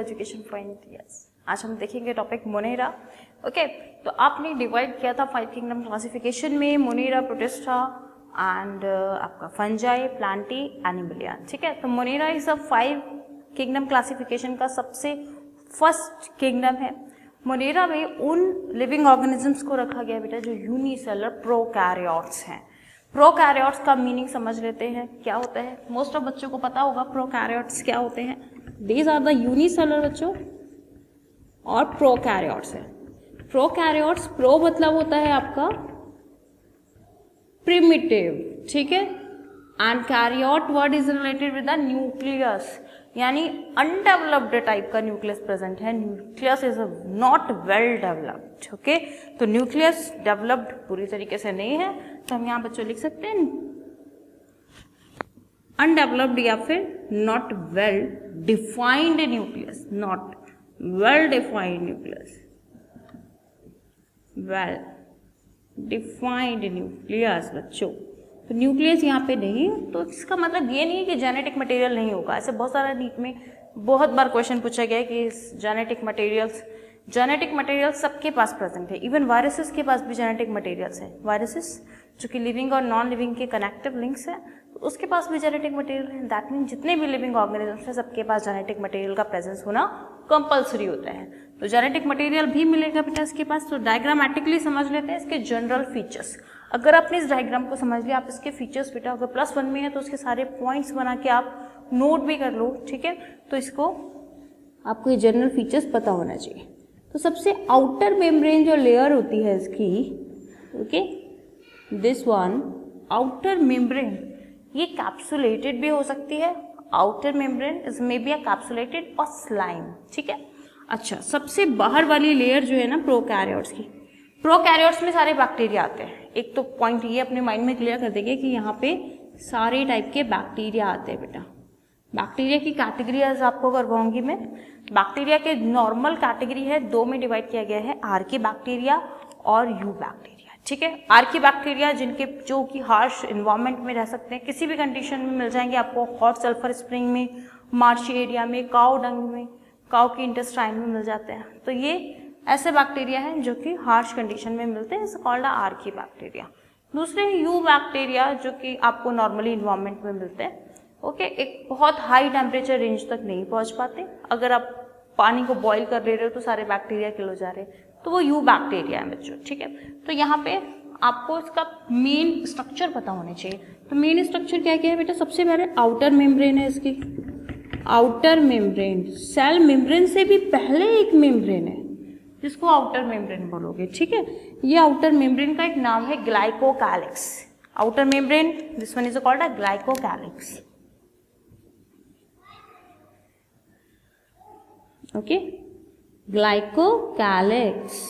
Education point. Yes, आज हम देखेंगे टॉपिक मोनेरा। ओके, तो आपने डिवाइड किया था 5 किंगडम क्लासिफिकेशन में, मोनेरा, प्रोटिस्टा एंड आपका फंजाई, प्लांटी, एनिमलिया। ठीक है, तो Monera is a 5 kingdom classification का सबसे फर्स्ट किंगडम है। मोनेरा में उन लिविंग ऑर्गेनिजम्स को रखा गया बेटा जो यूनिसेलर प्रोकैरियोट्स हैं। प्रोकैरियोट्स का मीनिंग समझ लेते हैं क्या होता है। मोस्ट ऑफ बच्चों को पता होगा प्रोकैरियोट्स क्या होते हैं। दीज आर द यूनिसेलर बच्चों और प्रोकैरियोट्स है। प्रोकैरियोट्स, प्रो मतलब होता है आपका प्रिमिटिव, ठीक है, and karyote word is related with the nucleus, यानी अनडेवलप्ड टाइप का न्यूक्लियस प्रेजेंट है। Nucleus is not well developed. Okay, तो न्यूक्लियस डेवलप्ड पूरी तरीके से नहीं है, तो हम यहाँ बच्चों लिख सकते हैं अनडेवलप्ड या फिर not well defined nucleus, not well defined nucleus, well defined nucleus बच्चों। तो न्यूक्लियस यहाँ पे नहीं, तो इसका मतलब ये नहीं है कि जेनेटिक मटेरियल नहीं होगा। ऐसे बहुत सारा नीट में बहुत बार क्वेश्चन पूछा गया है कि जेनेटिक मटेरियल्स सबके पास प्रेजेंट है। इवन वायरसेस के पास भी जेनेटिक मटेरियल्स है। वायरसेस जो कि लिविंग और नॉन लिविंग के कनेक्टिव लिंक्स है, तो उसके पास भी जेनेटिक मटेरियल है। दैट मीन जितने भी लिविंग ऑर्गेनिजम्स हैं सबके पास जेनेटिक मटेरियल का प्रेजेंस होना कंपल्सरी होता है। तो जेनेटिक मटेरियल भी मिलेगा बेटा इसके पास। तो डायग्रामेटिकली समझ लेते हैं इसके जनरल फीचर्स। अगर आपने इस डायग्राम को समझ लिया, आप इसके फीचर्स बेटा अगर +1 में है तो उसके सारे पॉइंट्स बना के आप नोट भी कर लो, ठीक है। तो इसको आपको ये जनरल फीचर्स पता होना चाहिए। तो सबसे आउटर मेम्ब्रेन जो लेयर होती है इसकी, okay, this one outer membrane, ये कैप्सुलेटेड भी हो सकती है। Outer membrane is may be a capsulated और स्लाइम, ठीक है। अच्छा, सबसे बाहर वाली लेयर जो है ना प्रोकैरियोट्स की, प्रोकैरियोट्स में सारे बैक्टीरिया आते हैं। एक तो पॉइंट ये अपने माइंड में क्लियर कर देंगे कि यहाँ पे सारे टाइप के बैक्टीरिया आते हैं बेटा। बैक्टीरिया की कैटेगरीज आपको करवाऊंगी मैं। बैक्टीरिया के नॉर्मल कैटेगरी है, 2 में डिवाइड किया गया है, आर्की बैक्टीरिया और यू बैक्टीरिया, ठीक है। आर्की बैक्टीरिया जिनके जो कि हार्श इन्वायरमेंट में रह सकते हैं, किसी भी कंडीशन में मिल जाएंगे आपको, हॉट सल्फर स्प्रिंग में, मार्शी एरिया में, काऊ डंग में, काऊ की इंटेस्टाइन में मिल जाते हैं। तो ये ऐसे बैक्टीरिया हैं जो कि हार्श कंडीशन में मिलते हैं, इट्स कॉल्ड आर्की बैक्टीरिया। दूसरे यू बैक्टीरिया जो कि आपको नॉर्मली इन्वायरमेंट में मिलते हैं, ओके, एक बहुत हाई टेम्परेचर रेंज तक नहीं पहुंच पाते। अगर आप पानी को बॉईल कर ले रहे हो तो सारे बैक्टीरिया किल हो जा रहे हैं, तो वो यू बैक्टीरिया है बच्चों, ठीक है। तो यहाँ पे आपको इसका मेन स्ट्रक्चर पता होने चाहिए। तो मेन स्ट्रक्चर क्या क्या है बेटा, सबसे पहले आउटर मेम्ब्रेन है इसकी, आउटर मेम्ब्रेन, सेल मेम्ब्रेन से भी पहले एक मेम्ब्रेन है जिसको आउटर मेम्ब्रेन बोलोगे, ठीक है। ये आउटर मेम्ब्रेन का एक नाम है glycocalyx. Outer membrane, this one is called a glycocalyx, okay, glycocalyx.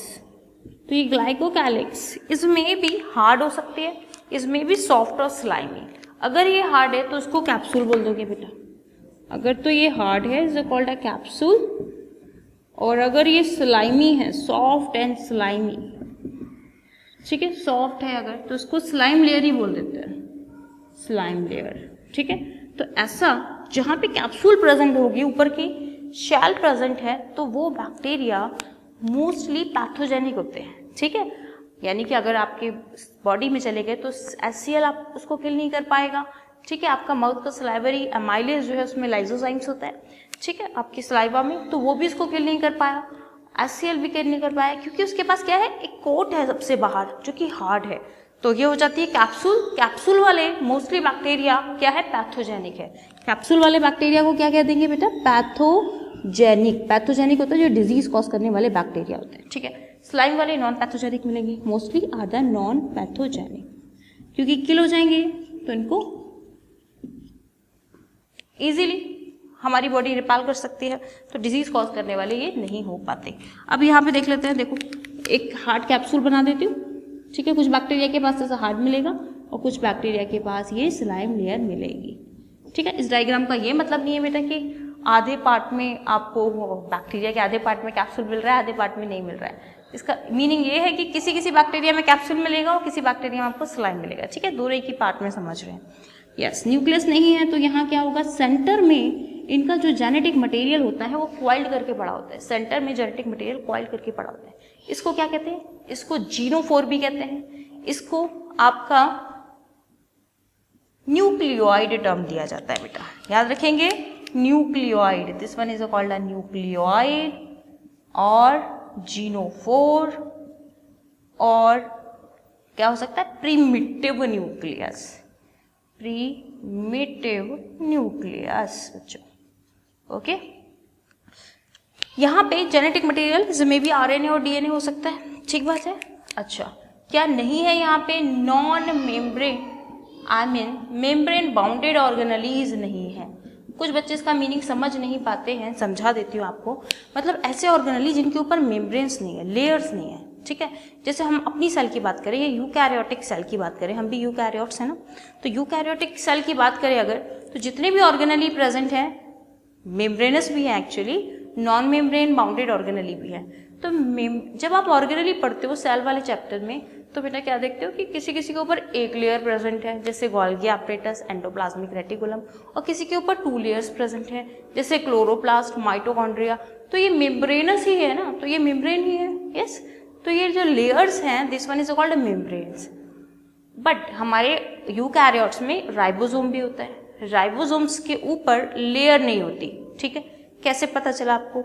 तो ये ग्लाइकोकैलिक्स इसमें भी हार्ड हो सकती है, इसमें भी सॉफ्ट और स्लाइमी। अगर ये हार्ड है तो उसको कैप्सूल बोल दोगे बेटा। अगर तो ये हार्ड है इज कॉल्ड अ कैप्सूल, और अगर ये स्लाइमी है, सॉफ्ट एंड स्लाइमी, ठीक है, सॉफ्ट है अगर तो उसको स्लाइम लेयर ही बोल देते हैं, स्लाइम लेयर, ठीक है। तो ऐसा जहाँ पे कैप्सूल प्रेजेंट होगी, ऊपर की शेल प्रेजेंट है, तो वो बैक्टीरिया मोस्टली पैथोजेनिक होते हैं, ठीक है। यानी कि अगर आपके बॉडी में चले गए तो HCl आप उसको किल नहीं कर पाएगा, ठीक है। आपका माउथ का सलाइवरी एमाइलेज जो है उसमें लाइजोजाइम्स होता है, ठीक है, आपकी सलाइवा में, तो वो भी इसको किल नहीं कर पाया, HCl भी किल नहीं कर पाया, क्योंकि उसके पास क्या है, एक कोट है सबसे बाहर जो कि हार्ड है। तो ये हो जाती है कैप्सूल। कैप्सूल वाले मोस्टली बैक्टीरिया क्या है, पैथोजेनिक है। कैप्सूल वाले बैक्टीरिया को क्या कह देंगे बेटा, पैथोजेनिक। पैथोजेनिक होता है जो डिजीज कॉज करने वाले बैक्टीरिया होते हैं, ठीक है। स्लाइम वाले नॉन पैथोजेनिक मिलेंगे, mostly are the non pathogenic, क्योंकि किल हो जाएंगे तो इनको इजीली हमारी बॉडी रिपेल कर सकती है, तो डिजीज कॉज करने वाले ये नहीं हो पाते। अब यहाँ पे देख लेते हैं, देखो एक हार्ड कैप्सूल बना देती हूँ, ठीक है। कुछ बैक्टीरिया के पास ऐसा हार्ड मिलेगा और कुछ बैक्टीरिया के पास ये स्लाइम लेयर मिलेगी, ठीक है। इस डायग्राम का ये मतलब नहीं है बेटा कि आधे पार्ट में आपको बैक्टीरिया के आधे पार्ट में कैप्सूल मिल रहा है, आधे पार्ट में नहीं मिल रहा है। इसका मीनिंग ये है कि किसी किसी बैक्टीरिया में कैप्सूल मिलेगा और किसी बैक्टीरिया में आपको स्लाइम मिलेगा, ठीक है। दोनों एक ही पार्ट में समझ रहे हैं। यस, न्यूक्लियस नहीं है तो यहाँ क्या होगा, सेंटर में इनका जो जेनेटिक मटेरियल होता है वो क्वाइल्ड करके पड़ा होता है, सेंटर में जेनेटिक मटेरियल क्वाइल्ड करके पड़ा होता है। इसको क्या कहते हैं? इसको जीनोफोर भी कहते हैं। इसको आपका न्यूक्लियोइड टर्म दिया जाता है बेटा, याद रखेंगे, nucleoid, this one is called a nucleoid और जीनोफोर, और क्या हो सकता है? प्रिमिटिव न्यूक्लियस, प्रिमिटिव न्यूक्लियस बच्चों, ओके। यहाँ पे जेनेटिक मटेरियल जिसमें भी आरएनए और डीएनए हो सकता है, ठीक बात है। अच्छा, क्या नहीं है यहाँ पे non membrane, I mean membrane bounded organelles नहीं है। कुछ बच्चे इसका मीनिंग समझ नहीं पाते हैं, समझा देती हूँ आपको। मतलब ऐसे ऑर्गेनेली जिनके ऊपर मेम्ब्रेन्स नहीं है, लेयर्स नहीं है, ठीक है। जैसे हम अपनी सेल की बात करें या यूकैरियोटिक सेल की बात करें, हम भी यूकैरियोट्स हैं ना, तो यूकैरियोटिक सेल की बात करें अगर, तो जितने भी ऑर्गेनेली प्रेजेंट हैं मेम्ब्रेनस भी है actually, non membrane bounded organelle भी है। तो जब आप ऑर्गेनेली पढ़ते हो सेल वाले चैप्टर में, तो बेटा क्या देखते हो कि किसी किसी के ऊपर एक लेयर प्रेजेंट है, जैसे गोल्गी एपरेटस, एंडोप्लाज्मिक रेटिकुलम, और किसी के ऊपर 2 लेयर्स प्रेजेंट है, जैसे क्लोरोप्लास्ट, माइटोकॉन्ड्रिया। तो ये मेम्ब्रेनस ही है ना, तो ये मेम्ब्रेन ही है, यस। तो ये जो लेयर्स हैं, this one is called membranes. But हमारे यूकैरियोट्स में राइबोसोम भी होता है, राइबोसोम्स के ऊपर लेयर नहीं होती, ठीक है। कैसे पता चला आपको?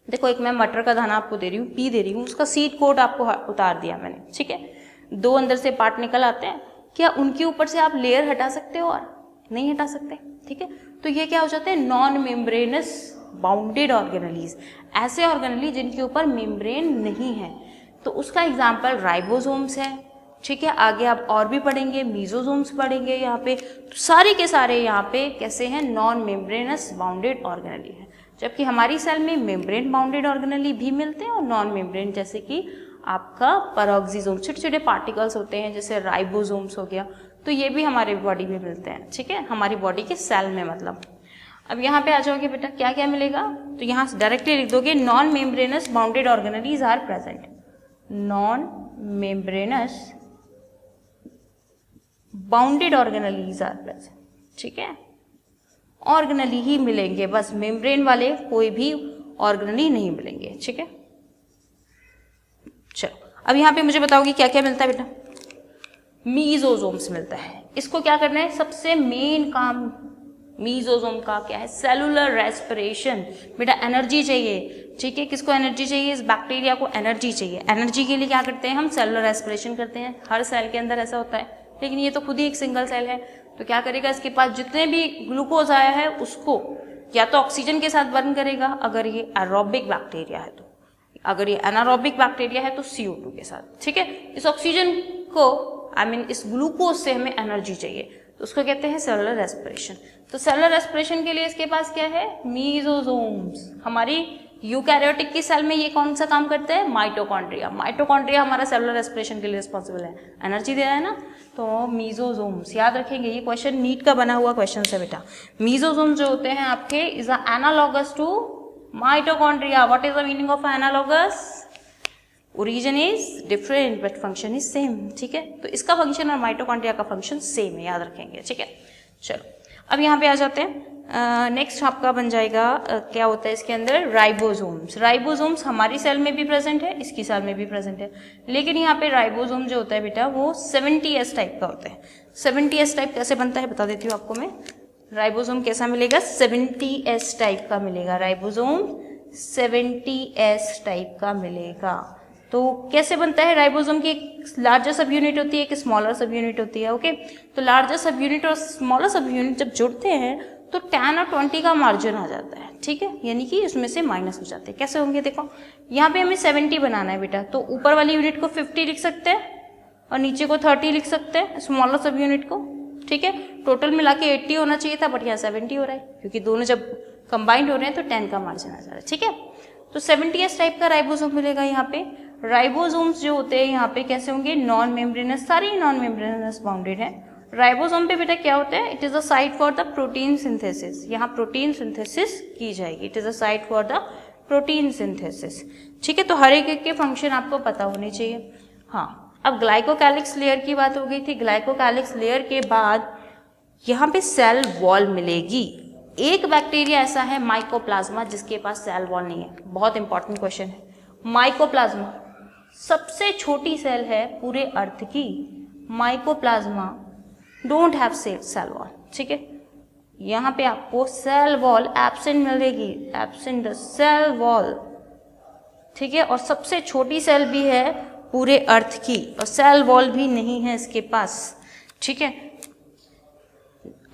देखो, एक मैं मटर का दाना आपको दे रही हूँ, पी दे रही हूँ, उसका सीड कोट आपको उतार दिया मैंने, ठीक है। 2 अंदर से पार्ट निकल आते हैं, क्या उनके ऊपर से आप लेयर हटा सकते हो? और नहीं हटा सकते, ठीक है। तो ये क्या हो जाते हैं? नॉन मेम्ब्रेनस बाउंडेड ऑर्गेनेलीज, ऐसे ऑर्गेनेली जिनके ऊपर मेम्ब्रेन नहीं है। तो उसका एग्जाम्पल राइबोसोम्स है, ठीक है। आगे आप और भी पढ़ेंगे, मीजोसोम्स पढ़ेंगे यहाँ पे। तो सारे के सारे यहाँ पे कैसे हैं? नॉन मेम्ब्रेनस बाउंडेड ऑर्गेनेली है। जबकि हमारी सेल में मेम्ब्रेन बाउंडेड ऑर्गेनेली भी मिलते हैं और नॉन मेम्ब्रेन, जैसे कि आपका पेरोक्सिसोम, छोटे छोटे पार्टिकल्स होते हैं, जैसे राइबोसोम्स हो गया, तो ये भी हमारे बॉडी में मिलते हैं, ठीक है, हमारी बॉडी के सेल में मतलब। अब यहाँ पे आ जाओगे बेटा, क्या क्या मिलेगा? तो यहाँ डायरेक्टली लिख दोगे non membranous bounded organelles are present, non membranous bounded organelles are present, ठीक है। ऑर्गेनेली ही मिलेंगे, बस मेम्ब्रेन वाले कोई भी ऑर्गेनेली नहीं मिलेंगे, ठीक है। चलो, अब यहाँ पे मुझे बताओगी क्या क्या मिलता है बेटा? मीजोसोम्स मिलता है। इसको क्या करना है? सबसे मेन काम मीजोसोम का क्या है? Cellular respiration. बेटा एनर्जी चाहिए, ठीक है। किसको एनर्जी चाहिए? इस बैक्टीरिया को एनर्जी चाहिए। एनर्जी के लिए क्या करते हैं हम? सेलुलर रेस्पिरेशन करते हैं। हर सेल के अंदर ऐसा होता है, लेकिन ये तो खुद ही एक सिंगल सेल है, तो क्या करेगा? इसके पास जितने भी ग्लूकोज आया है उसको या तो ऑक्सीजन के साथ बर्न करेगा, अगर ये एरोबिक बैक्टीरिया है तो, अगर ये एनारोबिक बैक्टीरिया है तो CO2 के साथ, ठीक है। इस ऑक्सीजन को इस ग्लूकोज से हमें एनर्जी चाहिए, तो उसको कहते हैं सेलुलर रेस्पिरेशन। तो सेलुलर रेस्पिरेशन के लिए इसके पास क्या है? मीजोसोम्स। हमारी यूकैरियोटिक की सेल में ये कौन सा काम करता है? माइटोकॉन्ड्रिया। माइटोकॉन्ड्रिया हमारा सेलुलर रेस्पिरेशन के लिए रिस्पॉन्सिबल है, एनर्जी दे रहा है ना, तो मीजोसोम्स। याद रखेंगे, ये क्वेश्चन नीट का बना हुआ क्वेश्चन है बेटा। मीजोसोम्स जो होते हैं आपके is analogous to mitochondria. What is the meaning of analogous? Origin is different but function is same, ठीक है। तो इसका फंक्शन और माइटोकॉन्ड्रिया का फंक्शन सेम है, याद रखेंगे, ठीक है। चलो, अब यहाँ पे आ जाते हैं। नेक्स्ट आपका बन जाएगा क्या होता है इसके अंदर? राइबोसोम्स। राइबोसोम्स हमारी सेल में भी प्रेजेंट है, इसकी सेल में भी प्रेजेंट है, लेकिन यहाँ पे राइबोसोम जो होता है बेटा वो 70S टाइप का होता है। 70S टाइप कैसे बनता है बता देती हूँ आपको मैं। राइबोसोम कैसा मिलेगा? 70S टाइप का मिलेगा। राइबोसोम 70S टाइप का मिलेगा। तो कैसे बनता है? राइबोसोम की एक लार्जर सब यूनिट होती है, एक स्मॉलर सब यूनिट होती है, ओके। तो लार्जर सब यूनिट और स्मॉलर सब यूनिट जब जुड़ते हैं तो 10 और 20 का मार्जिन आ जाता है, ठीक है, यानी कि इसमें से माइनस हो जाते हैं। कैसे होंगे देखो, यहाँ पे हमें 70 बनाना है बेटा, तो ऊपर वाली यूनिट को 50 लिख सकते हैं और नीचे को 30 लिख सकते हैं, स्मॉलर सब यूनिट को, ठीक है। टोटल मिला के 80 होना चाहिए था, बट यहाँ 70 हो रहा है, क्योंकि दोनों जब कंबाइंड हो रहे हैं तो 10 का मार्जिन आ जा रहा है, ठीक है। तो 70S टाइप का राइबोसोम मिलेगा यहाँ पे। राइबोसोम्स जो होते हैं यहाँ पे कैसे होंगे? नॉन मेम्ब्रेनस, सारी नॉन मेम्ब्रेनस बाउंडेड है। राइबोसोम पे बेटा क्या होता है? It is a site for the protein synthesis. यहाँ प्रोटीन सिंथेसिस की जाएगी। It is a site for the protein synthesis, ठीक है। तो हर एक के फंक्शन आपको पता होने चाहिए। हाँ, अब ग्लाइकोकैलिक्स लेयर की बात हो गई थी। ग्लाइकोकैलिक्स लेयर के बाद यहाँ पे सेल वॉल मिलेगी, एक बैक्टीरिया ऐसा है माइकोप्लाज्मा जिसके पास सेल वॉल नहीं है। बहुत इंपॉर्टेंट क्वेश्चन है। माइकोप्लाज्मा सबसे छोटी सेल है पूरे अर्थ की। Mycoplasma don't have cell wall, ठीक है। यहाँ पे आपको सेल वॉल एब्सेंट मिलेगी, एब्सेंट द सेल वॉल, ठीक है। और सबसे छोटी सेल भी है पूरे अर्थ की और सेल वॉल भी नहीं है इसके पास, ठीक है।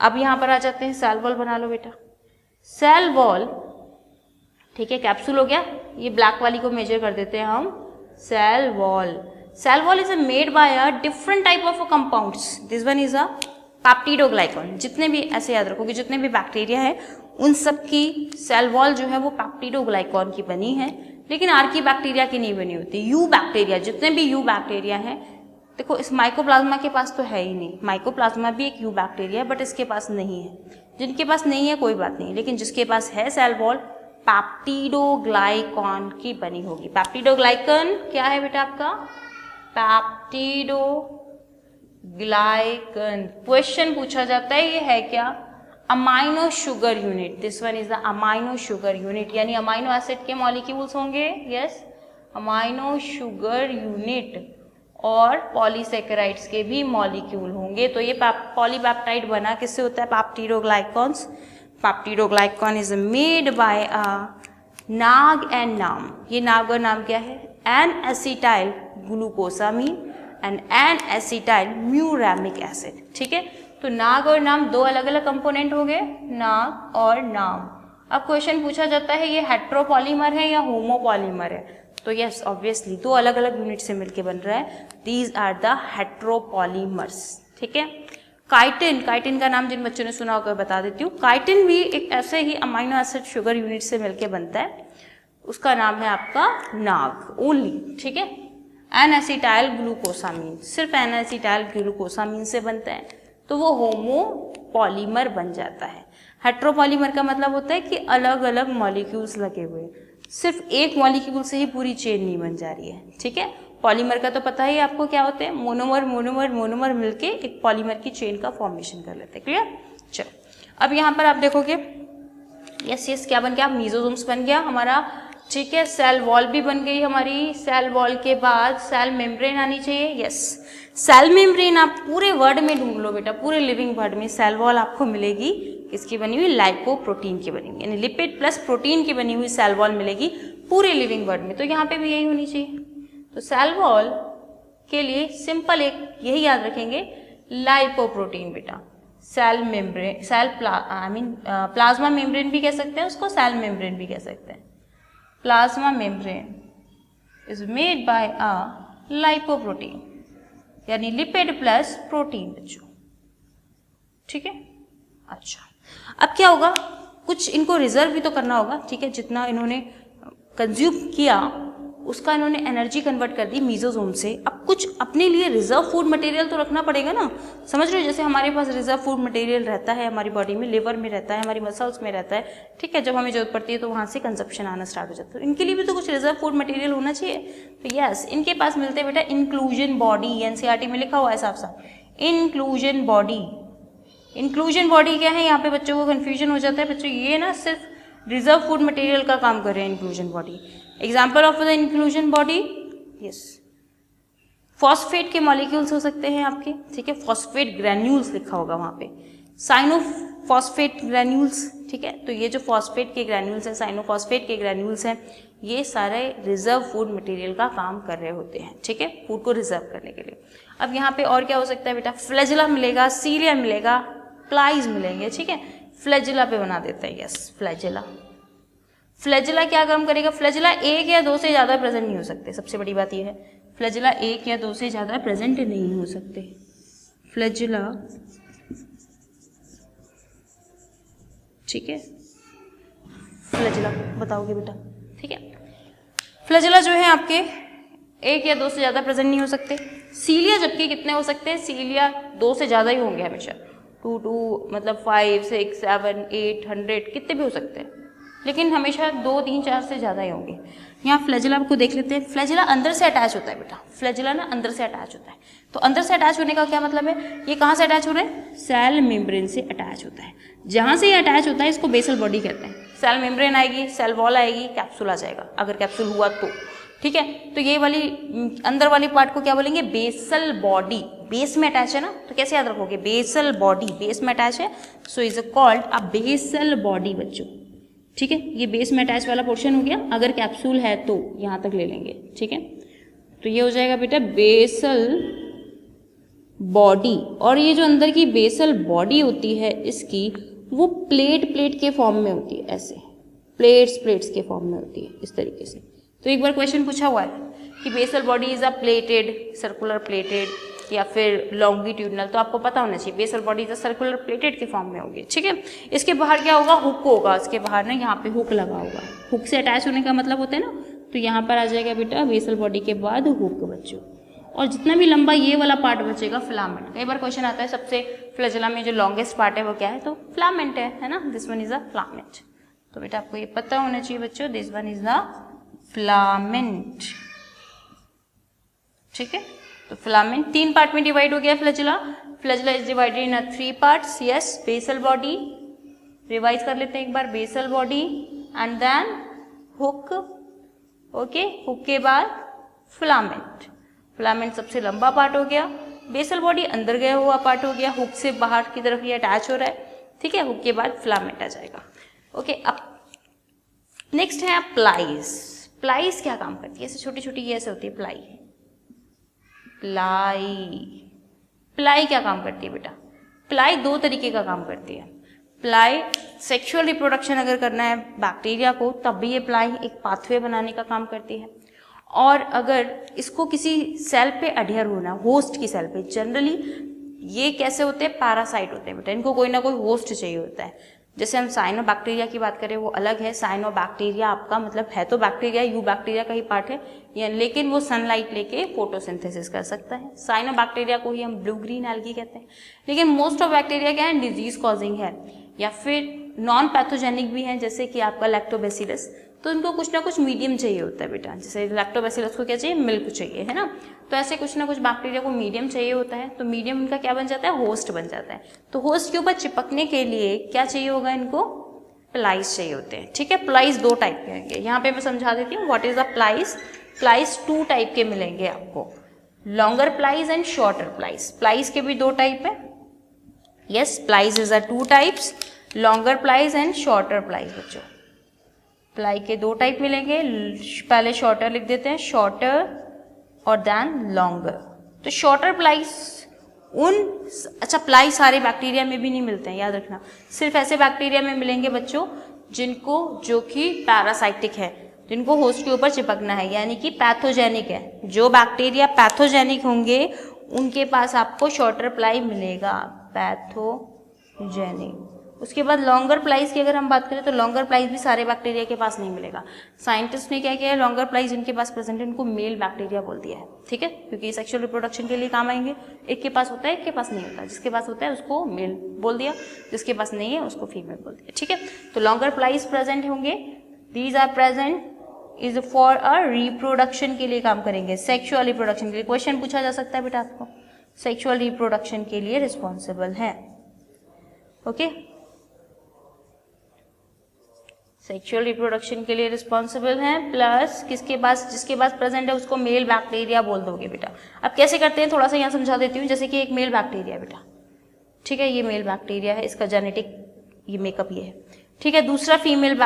अब यहाँ पर आ जाते हैं, सेल वॉल बना लो बेटा। सेल वॉल, ठीक है, कैप्सूल हो गया, ये ब्लैक वाली को मेजर कर देते हैं हम। Cell wall, cell wall is made by a different type of compounds. This one is a peptidoglycan. जितने भी, ऐसे याद रखो कि जितने भी बैक्टीरिया है उन सब की सेल वॉल जो है वो पेप्टिडोग्लाइकॉन की बनी है, लेकिन आर्की बैक्टीरिया की नहीं बनी होती। यू बैक्टीरिया, जितने भी यू बैक्टीरिया हैं, देखो इस माइकोप्लाज्मा के पास तो है ही नहीं। माइकोप्लाज्मा भी एक यू बैक्टीरिया है बट इसके पास नहीं है। जिनके पास नहीं है कोई बात नहीं, लेकिन जिसके पास है सेल वॉल पेप्टिडोग्लाइकॉन की बनी होगी। पेप्टिडोग्लाइकॉन क्या है बेटा आपका? पेप्टिडोग्लाइकॉन। क्वेश्चन पूछा जाता है ये है क्या? Amino sugar unit. This one is the amino sugar unit, यानी अमाइनो एसिड के मॉलिक्यूल्स होंगे। यस, अमाइनो शुगर यूनिट और पॉलीसेकेराइड्स के भी मॉलिक्यूल होंगे। तो ये पॉलीपेप्टाइड बना किससे होता है? Peptidoglycans. Peptidoglycan is made by a NAG and NAM. ये नाग और नाम क्या है? N acetyl glucosamine and N acetyl muramic acid, ठीक है। तो नाग और नाम दो अलग अलग कंपोनेंट हो गए, नाग और नाम। अब क्वेश्चन पूछा जाता है ये हेट्रोपॉलीमर है या होमोपॉलीमर है? तो यस, ऑब्वियसली दो अलग अलग यूनिट से मिलके बन रहा है। दीज आर द हेट्रोपॉलीमर्स, ठीक है। काइटिन, काइटिन का नाम जिन बच्चों ने सुना होगा बता देती हूँ। काइटिन भी एक ऐसे ही अमाइनो एसिड शुगर यूनिट से मिलके बनता है, उसका नाम है आपका नाग ओनली, ठीक है। एन एसिटाइल ग्लूकोसामीन, सिर्फ एन एसिटाइल ग्लूकोसामीन से बनता है, तो वो होमोपॉलीमर बन जाता है। हेट्रोपॉलीमर का मतलब होता है कि अलग अलग मॉलिक्यूल्स लगे हुए, सिर्फ एक मॉलिक्यूल से ही पूरी चेन नहीं बन जा रही है, ठीक है। पॉलीमर का तो पता ही आपको क्या होते हैं, मोनोमर मोनोमर मोनोमर मिलके एक पॉलीमर की चेन का फॉर्मेशन कर लेते हैं। क्लियर? चलो, अब यहाँ पर आप देखोगे, यस यस, क्या बन गया? मीजोसोम्स बन गया हमारा, ठीक है। सेल वॉल भी बन गई हमारी। सेल वॉल के बाद सेल मेम्ब्रेन आनी चाहिए। यस, सेल मेम्ब्रेन आप पूरे वर्ड में ढूंढ लो बेटा, पूरे लिविंग वर्ड में सेल वॉल आपको मिलेगी। किसकी बनी हुई? लाइपोप्रोटीन की बनी हुई, यानी लिपिड प्लस प्रोटीन की बनी हुई सेल वॉल मिलेगी पूरे लिविंग वर्ड में। तो यहाँ पे भी यही होनी चाहिए। तो सेल वॉल के लिए सिंपल एक यही याद रखेंगे, लाइपोप्रोटीन बेटा। सेल मेम्ब्रेन, प्लाज्मा मेम्ब्रेन भी कह सकते हैं उसको, सेल मेम्ब्रेन भी कह सकते हैं। Plasma membrane is made by a lipoprotein, यानी लिपिड प्लस प्रोटीन बच्चों, ठीक है। अच्छा, अब क्या होगा? कुछ इनको रिजर्व भी तो करना होगा, ठीक है। जितना इन्होंने कंज्यूम किया उसका इन्होंने एनर्जी कन्वर्ट कर दी मीजोसोम से। अब कुछ अपने लिए रिजर्व फूड मटेरियल तो रखना पड़ेगा ना, समझ रहे हो? जैसे हमारे पास रिजर्व फूड मटेरियल रहता है हमारी बॉडी में, लिवर में रहता है, हमारी मसल्स में रहता है, ठीक है। जब हमें जरूरत पड़ती है तो वहाँ से कंजप्शन आना स्टार्ट हो जाता है। इनके लिए भी तो कुछ रिजर्व फूड मटेरियल होना चाहिए। तो यस, इनके पास मिलते हैं बेटा इंक्लूजन बॉडी। एनसीईआरटी में लिखा हुआ है साफ साफ, इंक्लूजन बॉडी। इंक्लूजन बॉडी क्या है? यहाँ पे बच्चों को कन्फ्यूजन हो जाता है बच्चों, ये ना सिर्फ रिजर्व फूड मटेरियल का काम कर रहे हैं inclusion body. Example of the inclusion body, yes, phosphate के मॉलिक्यूल्स हो सकते हैं आपके, ठीक है। फॉस्फेट ग्रैन्यूल्स लिखा होगा वहाँ पे, साइनोफॉस्फेट ग्रैन्यूल्स, ठीक है। तो ये जो फॉस्फेट के ग्रैन्यूल्स हैं, साइनोफॉस्फेट के ग्रैन्यूल्स हैं, ये सारे रिजर्व फूड मटेरियल का काम कर रहे होते हैं, ठीक है, फूड को रिजर्व करने के लिए। अब यहाँ पे और क्या हो सकता है बेटा? फ्लैजिला मिलेगा, सीलिया मिलेगा, प्लाइज मिलेंगे, ठीक है। फ्लैजिला पे बना देते हैं, यस, फ्लैजिला। फ्लैजिला क्या काम करेगा? फ्लैजिला एक या दो से ज़्यादा प्रेजेंट नहीं हो सकते, सबसे बड़ी बात यह है, फ्लैजिला एक या दो से ज़्यादा प्रेजेंट नहीं हो सकते। फ्लैजिला, ठीक है, फ्लैजिला बताओगे बेटा, ठीक है। फ्लैजिला जो है आपके एक या दो से ज़्यादा प्रेजेंट नहीं हो सकते। सीलिया जबकि कितने हो सकते हैं? सीलिया दो से ज़्यादा ही होंगे हमेशा, 2 मतलब 5 6 7 8 100 कितने भी हो सकते हैं, लेकिन हमेशा 2, 3, 4 से ज़्यादा ही होंगे। यहाँ फ्लैजेला को देख लेते हैं। फ्लैजेला अंदर से अटैच होता है बेटा, फ्लैजेला ना अंदर से अटैच होता है। तो अंदर से अटैच होने का क्या मतलब है, ये कहाँ से अटैच हो रहे हैं, सेल मेम्ब्रेन से अटैच होता है। जहाँ से ये अटैच होता है इसको बेसल बॉडी कहते हैं। सेल मेम्ब्रेन आएगी, सेल वॉल आएगी, कैप्सूल आ जाएगा, अगर कैप्सूल हुआ तो, ठीक है। तो ये वाली अंदर वाली पार्ट को क्या बोलेंगे, बेसल बॉडी। बेस में अटैच है ना, तो कैसे याद रखोगे, बेसल बॉडी, बेस में अटैच है, so is called a basal body बच्चों, ठीक है। ये बेस में अटैच वाला पोर्शन हो गया, अगर कैप्सूल है तो यहाँ तक ले लेंगे, ठीक है। तो ये हो जाएगा बेटा बेसल बॉडी। और ये जो अंदर की बेसल बॉडी होती है इसकी, वो प्लेट के फॉर्म में होती है, ऐसे प्लेट्स के फॉर्म में होती है, इस तरीके से। तो एक बार क्वेश्चन पूछा हुआ है कि basal body is a plated, circular plated या फिर लॉन्गिट्यूडनल, तो आपको पता होना चाहिए basal body is a circular plated के फॉर्म में होगी, ठीक है। इसके बाहर क्या होगा, हुक होगा, इसके बाहर ना यहाँ पे हुक लगा होगा। हुक से अटैच होने का मतलब होता है ना, तो यहाँ पर आ जाएगा बेटा बेसल बॉडी के बाद हुक बच्चों। और जितना भी लंबा ये वाला पार्ट बचेगा फिलामेंट। कई बार क्वेश्चन आता है सबसे फ्लैजेला में जो लॉन्गेस्ट पार्ट है वो क्या है, तो फिलामेंट है ना, this one is a filament. तो बेटा आपको ये पता होना चाहिए बच्चों, this one is the filament, ठीक है। तो फिलामेंट 3 पार्ट में डिवाइड हो गया flagella. Flagella is divided in 3 parts, yes. Basal body, revise कर लेते हैं एक बार, basal body and then hook, okay. Hook के बाद फिलामेंट। फिलामेंट सबसे लंबा पार्ट हो गया, बेसल बॉडी अंदर गया हुआ पार्ट हो गया, हुक से बाहर की तरफ ये अटैच हो रहा है, ठीक है। हुक के बाद फिलामेंट आ जाएगा, ओके। अब नेक्स्ट है प्लाइज। प्लाइज क्या काम करती है, ऐसे छोटी छोटी ये ऐसे होती है प्लाई। प्लाई क्या काम करती है बेटा, प्लाई 2 तरीके का काम करती है। प्लाई सेक्सुअल रिप्रोडक्शन अगर करना है बैक्टीरिया को, तब भी ये प्लाई एक पाथवे बनाने का काम करती है। और अगर इसको किसी सेल पे अडेयर होना, होस्ट की सेल पे, जनरली ये कैसे होते हैं, पैरासाइट होते हैं बेटा, इनको कोई ना कोई होस्ट चाहिए होता है। जैसे हम साइनोबैक्टीरिया की बात करें वो अलग है। साइनोबैक्टीरिया आपका मतलब है तो बैक्टीरिया, यू बैक्टीरिया का ही पार्ट है, या लेकिन वो सनलाइट लेके फोटोसिंथेसिस कर सकता है। साइनोबैक्टीरिया को ही हम ब्लू ग्रीन एल्गी कहते हैं। लेकिन मोस्ट ऑफ बैक्टीरिया क्या है, डिजीज कॉजिंग है या फिर नॉन पैथोजेनिक भी है, जैसे कि आपका लैक्टोबैसिलस। तो इनको कुछ ना कुछ मीडियम चाहिए होता है बेटा, जैसे लैक्टोबैसिलस को क्या चाहिए, मिल्क चाहिए, है ना। तो ऐसे कुछ ना कुछ बैक्टीरिया को मीडियम चाहिए होता है, तो मीडियम इनका क्या बन जाता है, होस्ट बन जाता है। तो होस्ट के ऊपर चिपकने के लिए क्या चाहिए होगा, इनको प्लाइज चाहिए होते हैं, ठीक है। प्लाइज 2 टाइप के होंगे, यहाँ पे मैं समझा देती हूँ what is the plies. Plies 2 type के मिलेंगे आपको, longer plies and shorter plies. Plies के भी 2 टाइप है, yes. Plies is 2 types, longer plies and shorter plies बच्चों। प्लाई के 2 टाइप मिलेंगे, पहले शॉर्टर लिख देते हैं, शॉर्टर और देन लॉन्गर। तो शॉर्टर प्लाइज अच्छा प्लाई सारे बैक्टीरिया में भी नहीं मिलते हैं, याद रखना। सिर्फ ऐसे बैक्टीरिया में मिलेंगे बच्चों जिनको, जो कि पैरासाइटिक है, जिनको होस्ट के ऊपर चिपकना है, यानी कि पैथोजेनिक है। जो बैक्टीरिया पैथोजेनिक होंगे उनके पास आपको शॉर्टर प्लाई मिलेगा, पैथोजेनिक। उसके बाद लॉन्गर प्लाइज की अगर हम बात करें तो लॉन्गर प्लाइज भी सारे बैक्टीरिया के पास नहीं मिलेगा। साइंटिस्ट ने क्या किया है, लॉन्गर प्लाइज जिनके पास प्रेजेंट है उनको मेल बैक्टीरिया बोल दिया है, ठीक है, क्योंकि सेक्सुअल रिप्रोडक्शन के लिए काम आएंगे। एक के पास होता है, एक के पास नहीं होता। जिसके पास होता है उसको मेल बोल दिया, जिसके पास नहीं है उसको फीमेल बोल दिया, ठीक है। तो लॉन्गर प्लाइज प्रेजेंट होंगे, these are present is for a reproduction के लिए काम करेंगे, सेक्सुअल रिप्रोडक्शन के लिए। क्वेश्चन पूछा जा सकता है बेटा आपको, सेक्सुअल रिप्रोडक्शन के लिए रिस्पॉन्सिबल है, ओके। सेक्सुअल रिप्रोडक्शन के लिए रिस्पॉन्सिबल है, प्लस किसके पास, जिसके पास प्रेजेंट है उसको मेल बैक्टीरिया बोल दोगे बेटा। अब कैसे करते हैं थोड़ा सा यहाँ समझा देती हूँ। जैसे कि एक मेल बैक्टीरिया बेटा, ठीक है, ये मेल बैक्टीरिया है, इसका जेनेटिक ये मेकअप ये है, ठीक है। दूसरा फीमेल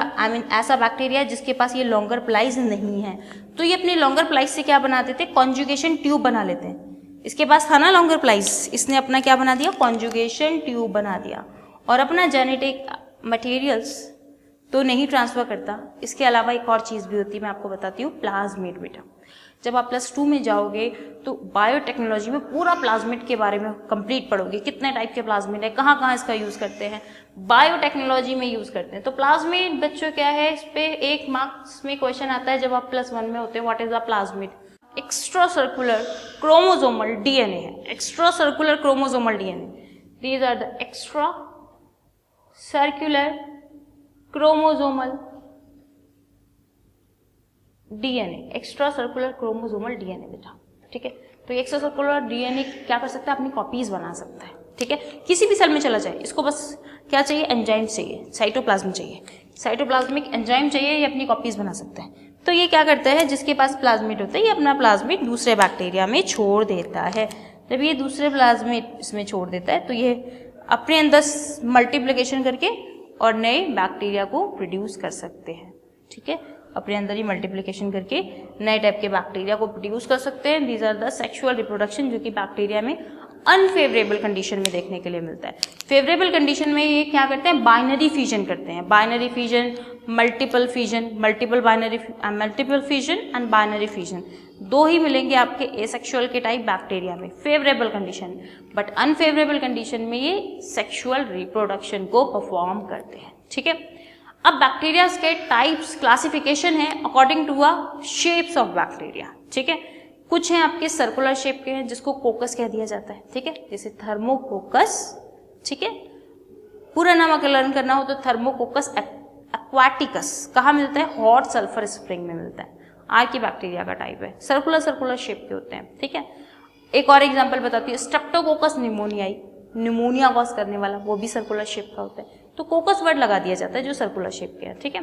ऐसा बैक्टीरिया जिसके पास ये लॉन्गर प्लाइज नहीं है, तो ये अपने लॉन्गर प्लाइज से क्या बना देते हैं, कॉन्जुगेशन ट्यूब बना लेते हैं। इसके पास था ना लॉन्गर प्लाइज, इसने अपना क्या बना दिया, कॉन्जुगेशन ट्यूब बना दिया, और अपना जेनेटिक मटेरियल्स तो नहीं ट्रांसफर करता। इसके अलावा एक और चीज़ भी होती है, मैं आपको बताती हूँ, प्लाज्मिड बेटा। जब आप +2 में जाओगे तो बायोटेक्नोलॉजी में पूरा प्लाज्मिड के बारे में कंप्लीट पढ़ोगे, कितने टाइप के प्लाज्मिड है, कहाँ कहाँ इसका यूज़ करते हैं, बायोटेक्नोलॉजी में यूज़ करते हैं। तो प्लाज्मिड बच्चों क्या है, इस पे 1 मार्क्स में क्वेश्चन आता है जब आप +1 में होते हैं, what is the plasmid. Extra circular chromosomal DNA है, extra circular chromosomal DNA, these are the extra circular chromosomal DNA, extra circular chromosomal DNA बेटा, ठीक है। तो एक्स्ट्रा सर्कुलर डीएनए क्या कर सकता है, अपनी कॉपीज बना सकता है, ठीक है। किसी भी सेल में चला जाए, इसको बस क्या चाहिए, एंजाइम चाहिए, साइटोप्लाज्म चाहिए, साइटोप्लाज्मिक एंजाइम चाहिए, ये अपनी कॉपीज बना सकता है। तो ये क्या करता है, जिसके पास प्लाज्मिड होता है ये अपना प्लाज्मिड दूसरे बैक्टीरिया में छोड़ देता है। जब ये दूसरे प्लाज्मिड इसमें छोड़ देता है तो ये अपने अंदर मल्टीप्लिकेशन करके और नए बैक्टीरिया को प्रोड्यूस कर सकते हैं, ठीक है। अपने अंदर ही मल्टीप्लिकेशन करके नए टाइप के बैक्टीरिया को प्रोड्यूस कर सकते हैं। These are the sexual reproduction, जो कि बैक्टीरिया में अनफेवरेबल कंडीशन में देखने के लिए मिलता है। फेवरेबल कंडीशन में ये क्या करते हैं, बाइनरी फ्यूजन करते हैं, binary fusion, multiple fusion, multiple fusion and binary fusion, दो ही मिलेंगे आपके एसेक्सुअल के टाइप बैक्टीरिया में favourable condition. But unfavourable condition में ये सेक्सुअल रिप्रोडक्शन को परफॉर्म करते हैं, ठीक है। अब बैक्टीरिया के टाइप्स क्लासिफिकेशन है according to a shapes of bacteria, ठीक है। कुछ हैं आपके सर्कुलर शेप के हैं, जिसको कोकस कह दिया जाता है, ठीक है, जैसे थर्मोकोकस, ठीक है। पूरा नाम अगर लर्न करना हो तो थर्मोकोकस एक्वाटिकस, कहाँ मिलता है, हॉट सल्फर स्प्रिंग में मिलता है। आर की बैक्टीरिया का टाइप है, सर्कुलर शेप के होते हैं, ठीक है। एक और एग्जांपल बताती है, स्ट्रेप्टोकोकस निमोनियाई, निमोनिया कॉज करने वाला, वो भी सर्कुलर शेप का होता है। तो कोकस वर्ड लगा दिया जाता है जो सर्कुलर शेप के हैं, ठीक है।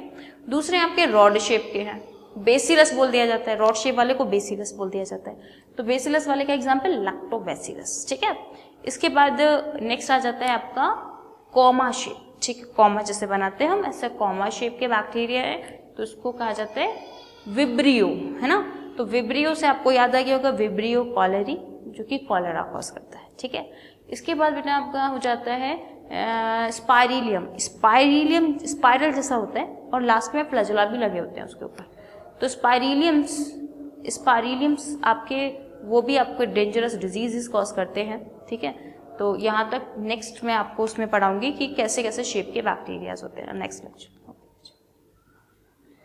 दूसरे आपके रॉड शेप के हैं, बेसिलस बोल दिया जाता है, रॉड शेप वाले को बेसिलस बोल दिया जाता है। तो बेसिलस वाले का एग्जाम्पल लैक्टोबैसिलस, ठीक है। इसके बाद नेक्स्ट आ जाता है आपका कॉमा शेप, ठीक है। कॉमा जैसे बनाते हैं हम, ऐसे कॉमा शेप के बैक्टीरिया है, तो उसको कहा जाता है विब्रियो, है ना। तो विब्रियो से आपको याद आ गया होगा विब्रियो कॉलेरी, जो कि कॉलेरा कॉज करता है, ठीक है। इसके बाद बेटा आपका हो जाता है स्पाइरिलियम, स्पाइरिलियम स्पाइरल जैसा होता है और लास्ट में फ्लैजुला भी लगे होते हैं उसके ऊपर। तो स्पाइरिलियम्स आपके वो भी आपको डेंजरस डिजीजेस कॉज करते हैं, ठीक है। तो यहाँ तक नेक्स्ट मैं आपको उसमें पढ़ाऊंगी कि कैसे कैसे शेप के बैक्टीरियाज होते हैं नेक्स्ट लेक्चर।